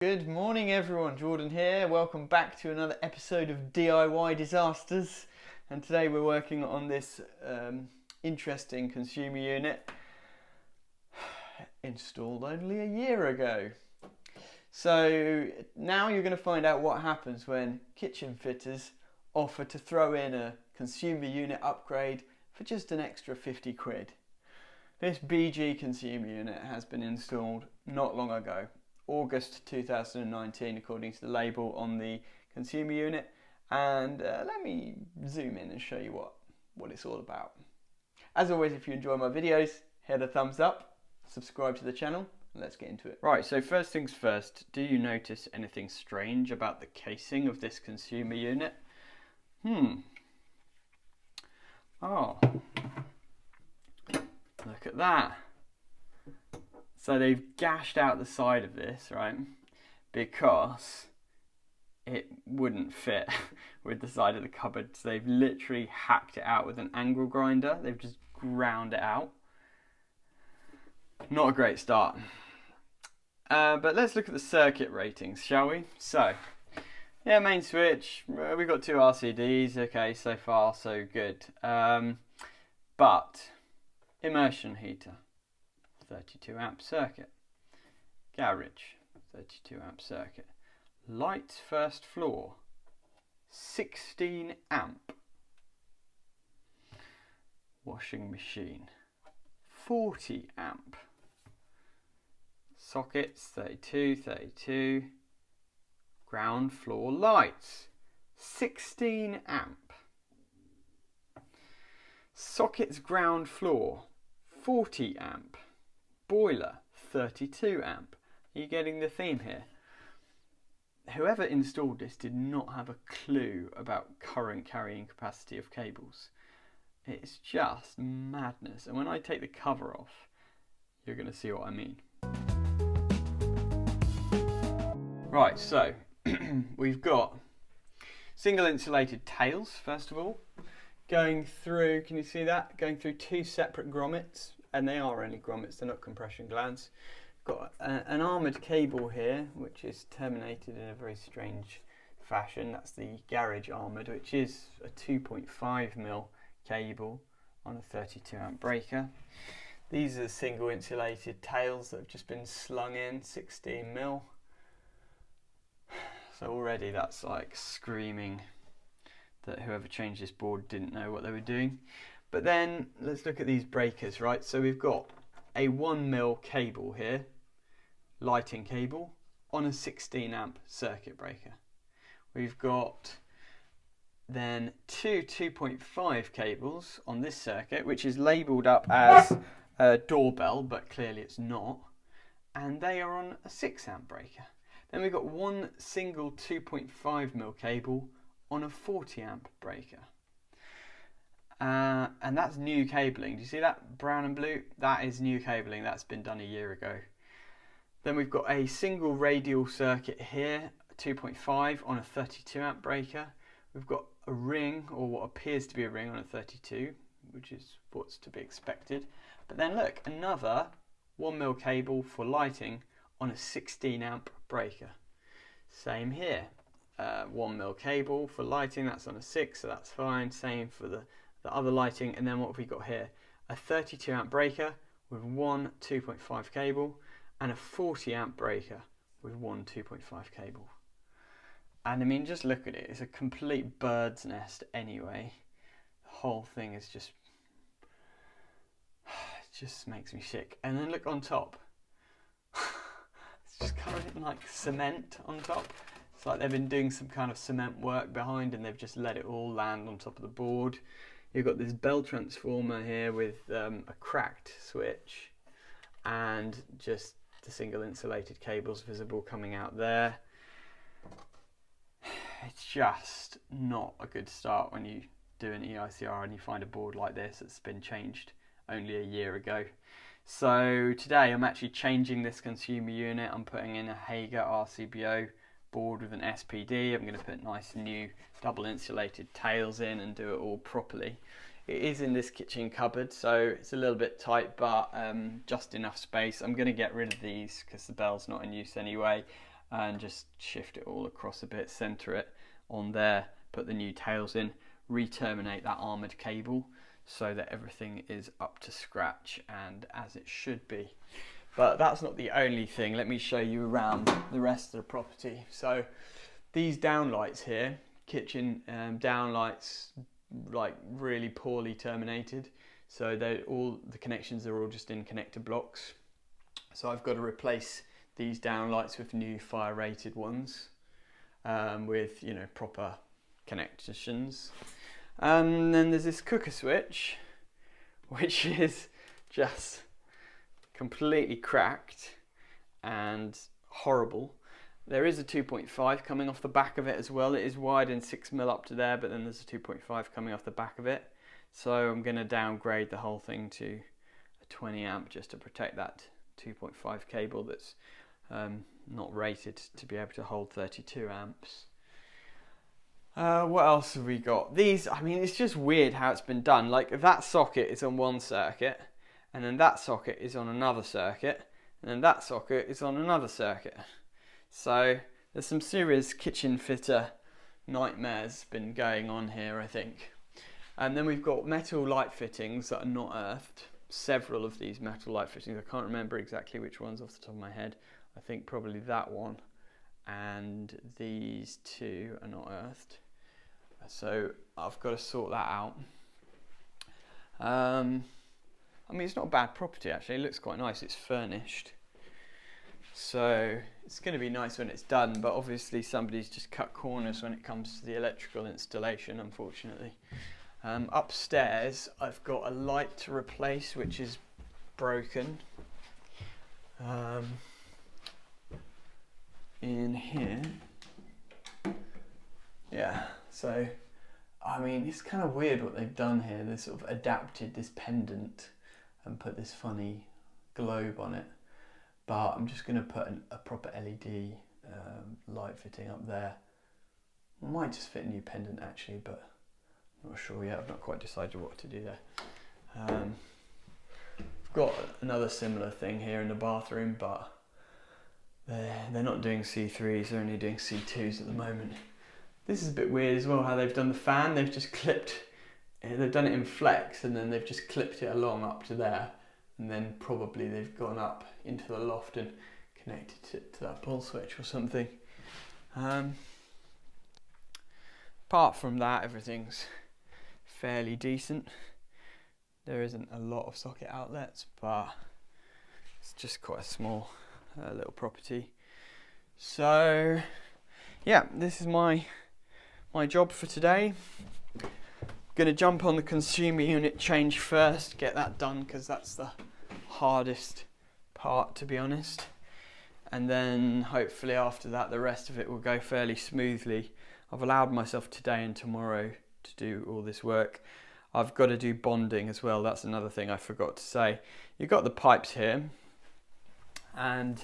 Good morning everyone, Jordan here. Welcome back to another episode of DIY Disasters, and today we're working on this interesting consumer unit installed only a year ago. So now you're going to find out what happens when kitchen fitters offer to throw in a consumer unit upgrade for just an extra 50 quid. This BG consumer unit has been installed not long ago, August 2019, according to the label on the consumer unit, and let me zoom in and show you what it's all about. As always, if you enjoy my videos, hit a thumbs up, subscribe to the channel, and let's get into it. Right, so first things first, do you notice anything strange about the casing of this consumer unit? Oh, look at that. So they've gashed out the side of this, right, because it wouldn't fit with the side of the cupboard. So they've literally hacked it out with an angle grinder. They've just ground it out. Not a great start. But let's look at the circuit ratings, shall we? So, yeah, main switch, we've got two RCDs. Okay, so far so good. But immersion heater, 32 amp circuit. Garage, 32 amp circuit. Lights first floor, 16 amp. Washing machine, 40 amp. Sockets, 32. Ground floor lights, 16 amp. Sockets ground floor, 40 amp. Boiler, 32 amp. Are you getting the theme here? Whoever installed this did not have a clue about current carrying capacity of cables. It's just madness. And when I take the cover off, you're going to see what I mean. Right, so we've got single insulated tails, first of all, going through, can you see that? Going through two separate grommets. And they are only grommets, they're not compression glands. Got an armoured cable here, which is terminated in a very strange fashion. That's the garage armoured, which is a 2.5mm cable on a 32 amp breaker. These are the single insulated tails that have just been slung in, 16mm. So already that's like screaming that whoever changed this board didn't know what they were doing. But then let's look at these breakers, right? So we've got a 1mm cable here, lighting cable, on a 16 amp circuit breaker. We've got then two 2.5 cables on this circuit, which is labelled up as a doorbell, but clearly it's not. And they are on a 6 amp breaker. Then we've got one single 2.5mm cable on a 40 amp breaker. And that's new cabling. Do you see that brown and blue? That is new cabling. That's been done a year ago. Then we've got a single radial circuit here, 2.5 on a 32 amp breaker. We've got a ring, or what appears to be a ring on a 32, which is what's to be expected. But then look, another 1mm cable for lighting on a 16 amp breaker. Same here. 1mm cable for lighting, that's on a 6, so that's fine. Same for the other lighting. And then what have we got here? A 32 amp breaker with one 2.5 cable and a 40 amp breaker with one 2.5 cable. And I mean, just look at it, it's a complete bird's nest anyway. The whole thing is just, it just makes me sick. And then look on top. It's just covered in like cement on top. It's like they've been doing some kind of cement work behind and they've just let it all land on top of the board. You've got this bell transformer here with a cracked switch and just the single insulated cables visible coming out there. It's just not a good start when you do an EICR and you find a board like this that's been changed only a year ago. So today I'm actually changing this consumer unit. I'm putting in a Hager RCBO board with an SPD. I'm going to put nice new double insulated tails in and do it all properly. It is in this kitchen cupboard, so it's a little bit tight, but just enough space. I'm going to get rid of these because the bell's not in use anyway, and just shift it all across a bit, center it on there, put the new tails in, re-terminate that armoured cable so that everything is up to scratch and as it should be. But that's not the only thing. Let me show you around the rest of the property. So these downlights here, kitchen downlights, like really poorly terminated. So the connections are all just in connector blocks. So I've got to replace these downlights with new fire rated ones with, you know, proper connections. And then there's this cooker switch, which is just completely cracked and horrible. There is a 2.5 coming off the back of it as well. It is wide and 6mm up to there, but then there's a 2.5 coming off the back of it. So I'm going to downgrade the whole thing to a 20 amp just to protect that 2.5 cable that's not rated to be able to hold 32 amps. What else have we got? These, I mean, it's just weird how it's been done. Like that socket is on one circuit, and then that socket is on another circuit, and then that socket is on another circuit. So there's some serious kitchen fitter nightmares been going on here, I think. And then we've got metal light fittings that are not earthed. Several of these metal light fittings. I can't remember exactly which ones off the top of my head. I think probably that one and these two are not earthed. So I've got to sort that out. I mean, it's not a bad property actually. It looks quite nice. It's furnished. So it's going to be nice when it's done, but obviously somebody's just cut corners when it comes to the electrical installation, unfortunately. Upstairs I've got a light to replace which is broken. In here, yeah, so I mean it's kind of weird what they've done here. They sort of adapted this pendant and put this funny globe on it, but I'm just going to put a proper LED light fitting up there. I might just fit a new pendant actually, but I'm not sure yet. I've not quite decided what to do there. I've got another similar thing here in the bathroom, but they're not doing C3s, they're only doing C2s at the moment. This is a bit weird as well how they've done the fan. They've just clipped, they've done it in flex and then they've just clipped it along up to there, and then probably they've gone up into the loft and connected it to that pull switch or something. Apart from that, everything's fairly decent. There isn't a lot of socket outlets, but it's just quite a small little property. So yeah, this is my job for today. Gonna jump on the consumer unit change first, get that done because that's the hardest part, to be honest, and then hopefully after that the rest of it will go fairly smoothly. I've allowed myself today and tomorrow to do all this work. I've got to do bonding as well. That's another thing I forgot to say. You've got the pipes here and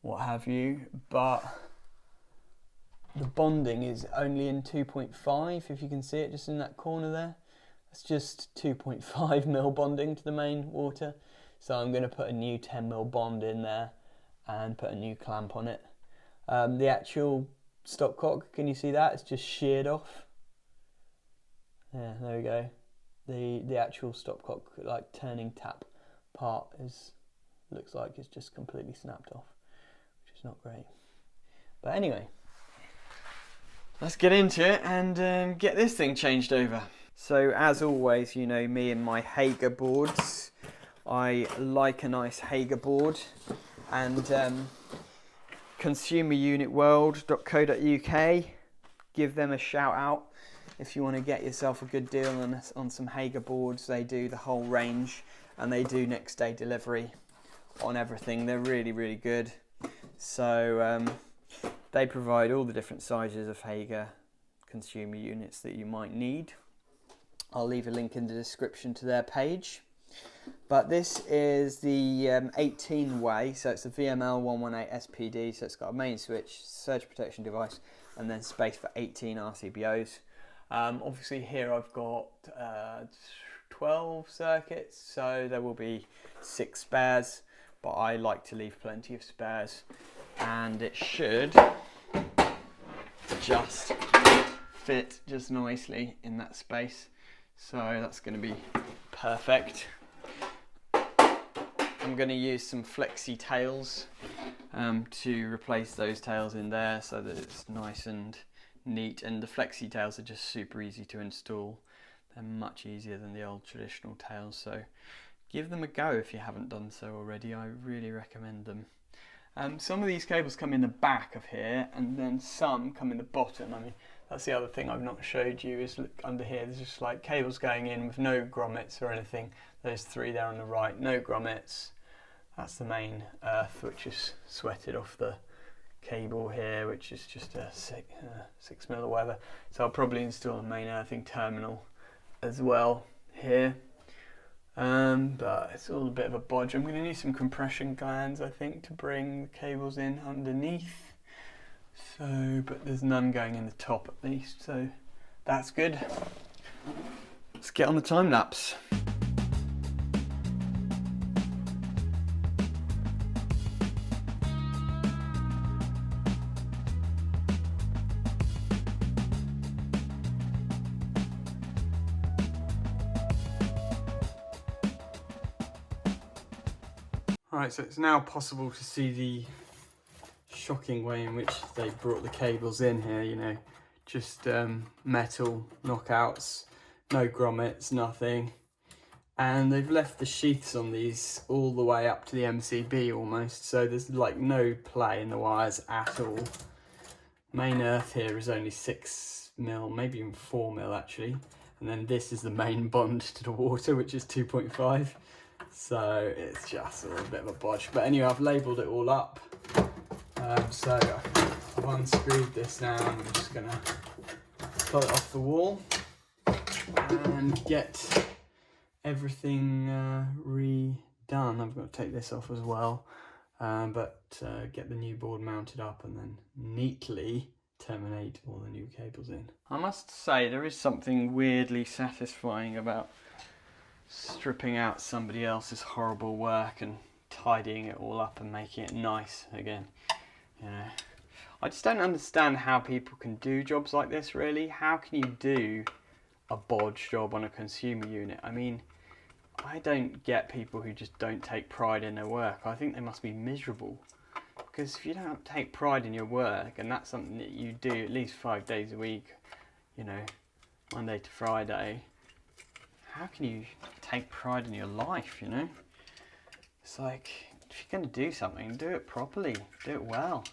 what have you, but the bonding is only in 2.5, if you can see it just in that corner there. It's just 2.5mm bonding to the main water. So I'm going to put a new 10mm bond in there and put a new clamp on it. The actual stopcock, can you see that? It's just sheared off. Yeah, there we go. The actual stopcock, like turning tap part, looks like it's just completely snapped off, which is not great. But anyway, let's get into it and get this thing changed over. So as always, you know me and my Hager boards. I like a nice Hager board, and consumerunitworld.co.uk, give them a shout out if you want to get yourself a good deal on some Hager boards. They do the whole range and they do next day delivery on everything. They're really, really good. So they provide all the different sizes of Hager consumer units that you might need. I'll leave a link in the description to their page. But this is the 18 way, so it's the VML118 SPD, so it's got a main switch, surge protection device, and then space for 18 RCBOs. Obviously here I've got 12 circuits, so there will be 6 spares, but I like to leave plenty of spares, and it should just fit just nicely in that space. So that's going to be perfect. I'm going to use some flexi tails to replace those tails in there so that it's nice and neat, and the flexi tails are just super easy to install. They're much easier than the old traditional tails, so give them a go if you haven't done so already. I really recommend them. Some of these cables come in the back of here, and then some come in the bottom. I mean, that's the other thing I've not showed you, is look under here, there's just like cables going in with no grommets or anything. Those three there on the right, no grommets. That's the main earth, which is sweated off the cable here, which is just a 6mm or whatever. So I'll probably install a main earthing terminal as well here. But it's all a bit of a bodge. I'm going to need some compression glands, I think, to bring the cables in underneath. So, but there's none going in the top at least, so that's good. Let's get on the time lapse. Right, so it's now possible to see the shocking way in which they brought the cables in here, you know, just metal knockouts, no grommets, nothing. And they've left the sheaths on these all the way up to the MCB almost, so there's like no play in the wires at all. Main earth here is only 6mm, maybe even 4mm actually. And then this is the main bond to the water, which is 2.5. So it's just a little bit of a bodge. But anyway, I've labelled it all up. So I've unscrewed this now, and I'm just going to pull it off the wall and get everything redone. I've got to take this off as well, but get the new board mounted up and then neatly terminate all the new cables in. I must say, there is something weirdly satisfying about stripping out somebody else's horrible work and tidying it all up and making it nice again. You know, I just don't understand how people can do jobs like this, really. How can you do a bodge job on a consumer unit? I mean, I don't get people who just don't take pride in their work. I think they must be miserable, because if you don't take pride in your work, and that's something that you do at least 5 days a week, you know, Monday to Friday, how can you take pride in your life, you know? It's like, if you're going to do something, do it properly, do it well.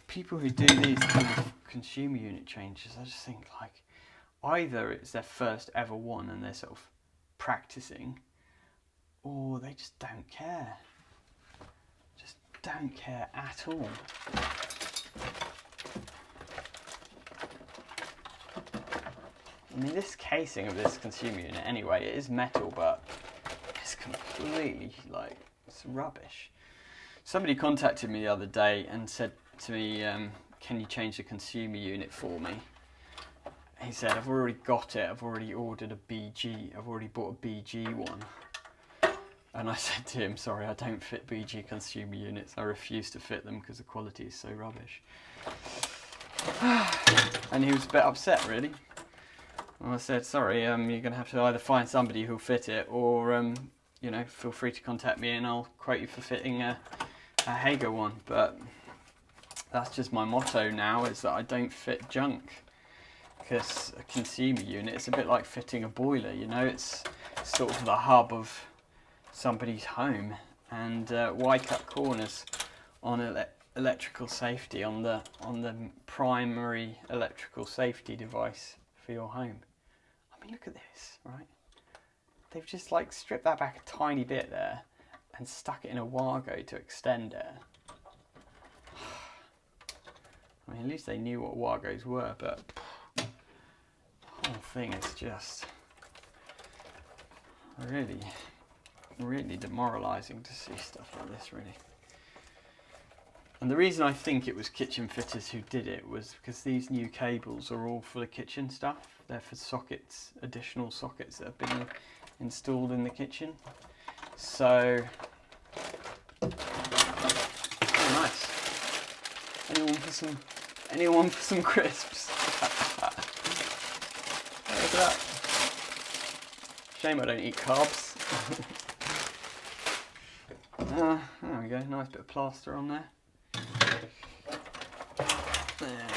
People who do these kind of consumer unit changes, I just think, like, either it's their first ever one and they're sort of practicing, or they just don't care. Just don't care at all. I mean, this casing of this consumer unit, anyway, it is metal, but it's completely, like, it's rubbish. Somebody contacted me the other day and said to me, can you change the consumer unit for me? He said, I've already got it, I've already ordered a BG, I've already bought a BG one. And I said to him, sorry, I don't fit BG consumer units, I refuse to fit them because the quality is so rubbish. And he was a bit upset, really. And I said, sorry, you're going to have to either find somebody who'll fit it, or, you know, feel free to contact me and I'll quote you for fitting a Hager one. But that's just my motto now, is that I don't fit junk. Because a consumer unit, it's a bit like fitting a boiler, you know, it's sort of the hub of somebody's home. And why cut corners on electrical safety, on the primary electrical safety device for your home? I mean, look at this, right? They've just like stripped that back a tiny bit there and stuck it in a Wargo to extend it. I mean, at least they knew what Wargos were, but the whole thing is just really, really demoralising to see stuff like this, really. And the reason I think it was kitchen fitters who did it was because these new cables are all for the kitchen stuff. They're for sockets, additional sockets that have been installed in the kitchen. So Anyone for some crisps? Look at that. Shame I don't eat carbs. There we go, nice bit of plaster on there. There.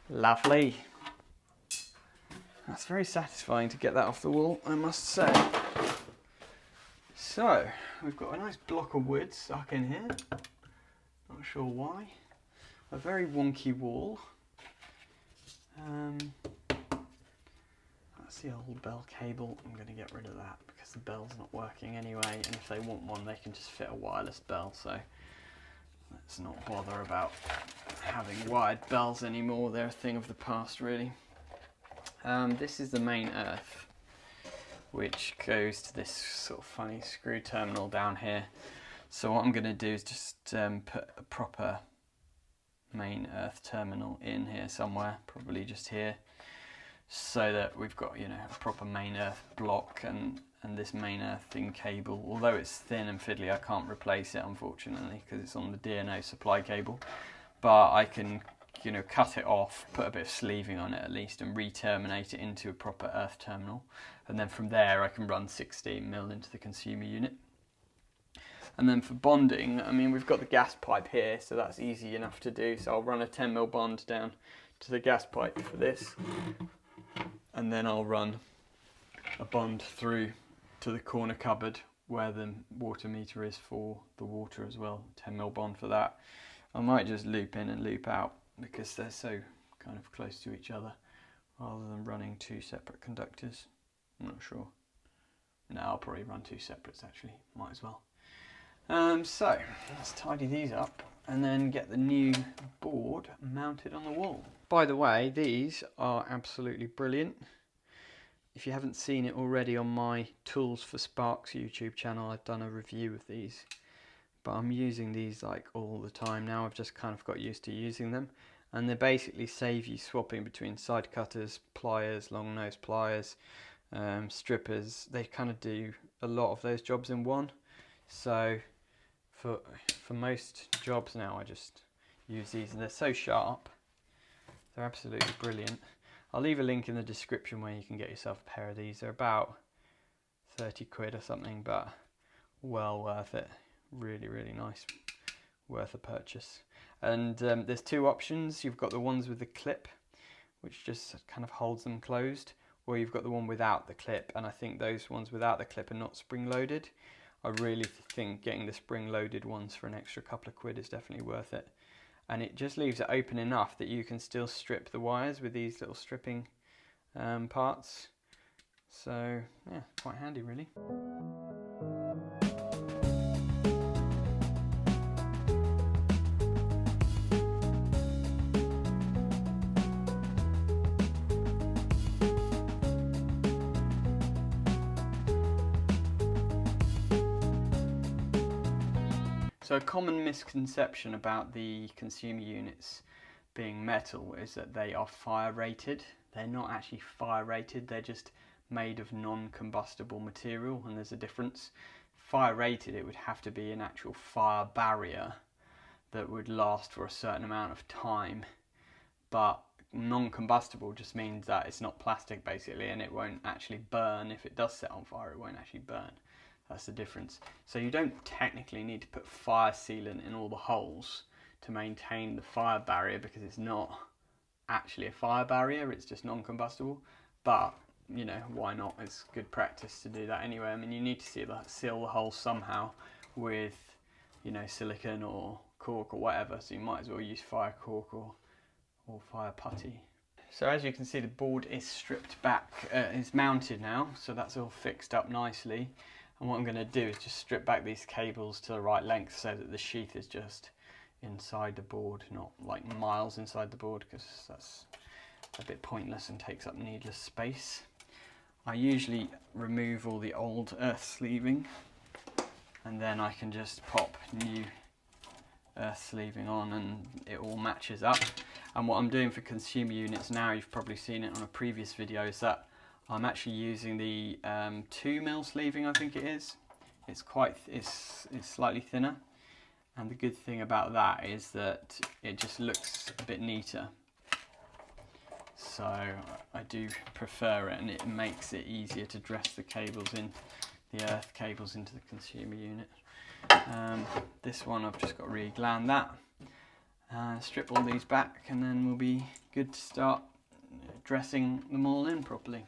Lovely. That's very satisfying to get that off the wall, I must say. So, we've got a nice block of wood stuck in here. Not sure why. A very wonky wall. That's the old bell cable. I'm going to get rid of that because the bell's not working anyway, and if they want one they can just fit a wireless bell, so let's not bother about having wired bells anymore. They're a thing of the past, really. This is the main earth, which goes to this sort of funny screw terminal down here. So what I'm going to do is just put a proper main earth terminal in here somewhere, probably just here, so that we've got, you know, a proper main earth block and this main earthing cable. Although it's thin and fiddly, I can't replace it, unfortunately, because it's on the DNO supply cable. But I can, you know, cut it off, put a bit of sleeving on it at least, and re-terminate it into a proper earth terminal. And then from there I can run 16mm into the consumer unit. And then for bonding, I mean, we've got the gas pipe here, so that's easy enough to do. So I'll run a 10mm bond down to the gas pipe for this. And then I'll run a bond through to the corner cupboard where the water meter is for the water as well. 10mm bond for that. I might just loop in and loop out because they're so kind of close to each other, rather than running two separate conductors. I'm not sure. No, I'll probably run two separates actually, might as well. So let's tidy these up and then get the new board mounted on the wall. By the way, these are absolutely brilliant. If you haven't seen it already on my Tools for Sparks YouTube channel, I've done a review of these. But I'm using these like all the time now. I've just kind of got used to using them. And they basically save you swapping between side cutters, pliers, long nose pliers, strippers. They kind of do a lot of those jobs in one. So for most jobs now I just use these, and they're so sharp. They're absolutely brilliant. I'll leave a link in the description where you can get yourself a pair of these. They're about 30 quid or something, but well worth it. Really, really nice. Worth a purchase. And there's two options. You've got the ones with the clip, which just kind of holds them closed, or you've got the one without the clip, and I think those ones without the clip are not spring loaded. I really think getting the spring loaded ones for an extra couple of quid is definitely worth it. And it just leaves it open enough that you can still strip the wires with these little stripping parts. So yeah, quite handy really. So a common misconception about the consumer units being metal is that they are fire rated. They're not actually fire rated, they're just made of non-combustible material, and there's a difference. Fire rated, it would have to be an actual fire barrier that would last for a certain amount of time, but non-combustible just means that it's not plastic basically, and it won't actually burn. If it does set on fire, it won't actually burn. That's the difference. So you don't technically need to put fire sealant in all the holes to maintain the fire barrier, because it's not actually a fire barrier, it's just non-combustible. But, you know, why not? It's good practice to do that anyway. I mean, you need to seal the hole somehow with, you know, silicone or cork or whatever, so you might as well use fire cork or fire putty. So as you can see, the board is stripped back, it's mounted now, so that's all fixed up nicely. And what I'm going to do is just strip back these cables to the right length so that the sheath is just inside the board, not like miles inside the board, because that's a bit pointless and takes up needless space. I usually remove all the old earth sleeving, and then I can just pop new earth sleeving on and it all matches up. And what I'm doing for consumer units now, you've probably seen it on a previous video, is that I'm actually using the 2mm sleeving, I think it is. It's slightly thinner, And the good thing about that is that it just looks a bit neater. So I do prefer it, and it makes it easier to dress the cables in, the earth cables into the consumer unit. This one I've just got to re-gland that, strip all these back, and then we'll be good to start dressing them all in properly.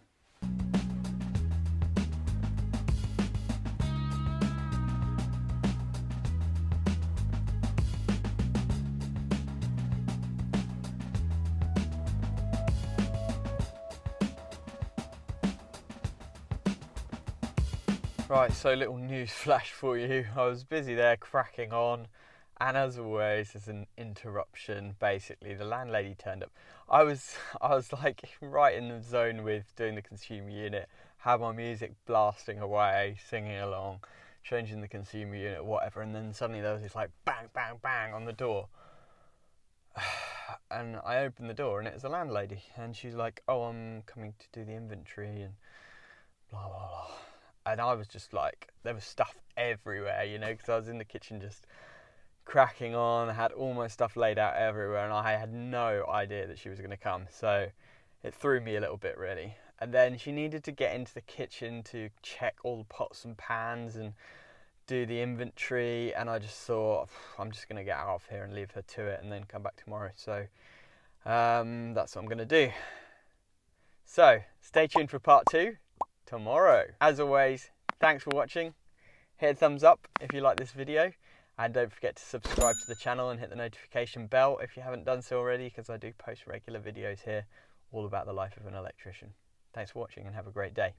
Right, so little news flash for you. I was busy there cracking on, and as always, there's an interruption. Basically, the landlady turned up. I was like right in the zone with doing the consumer unit, had my music blasting away, singing along, changing the consumer unit, whatever, and then suddenly there was this like bang, bang, bang on the door. And I opened the door, and it was the landlady, and she's like, "Oh, I'm coming to do the inventory," and blah, blah, blah. And I was just like, there was stuff everywhere, you know, because I was in the kitchen just cracking on. I had all my stuff laid out everywhere, and I had no idea that she was going to come. So it threw me a little bit, really. And then she needed to get into the kitchen to check all the pots and pans and do the inventory. And I just thought, I'm just going to get out of here and leave her to it and then come back tomorrow. So that's what I'm going to do. So stay tuned for part 2. Tomorrow. As always, thanks for watching. Hit a thumbs up if you like this video, and don't forget to subscribe to the channel and hit the notification bell if you haven't done so already, because I do post regular videos here all about the life of an electrician. Thanks for watching and have a great day.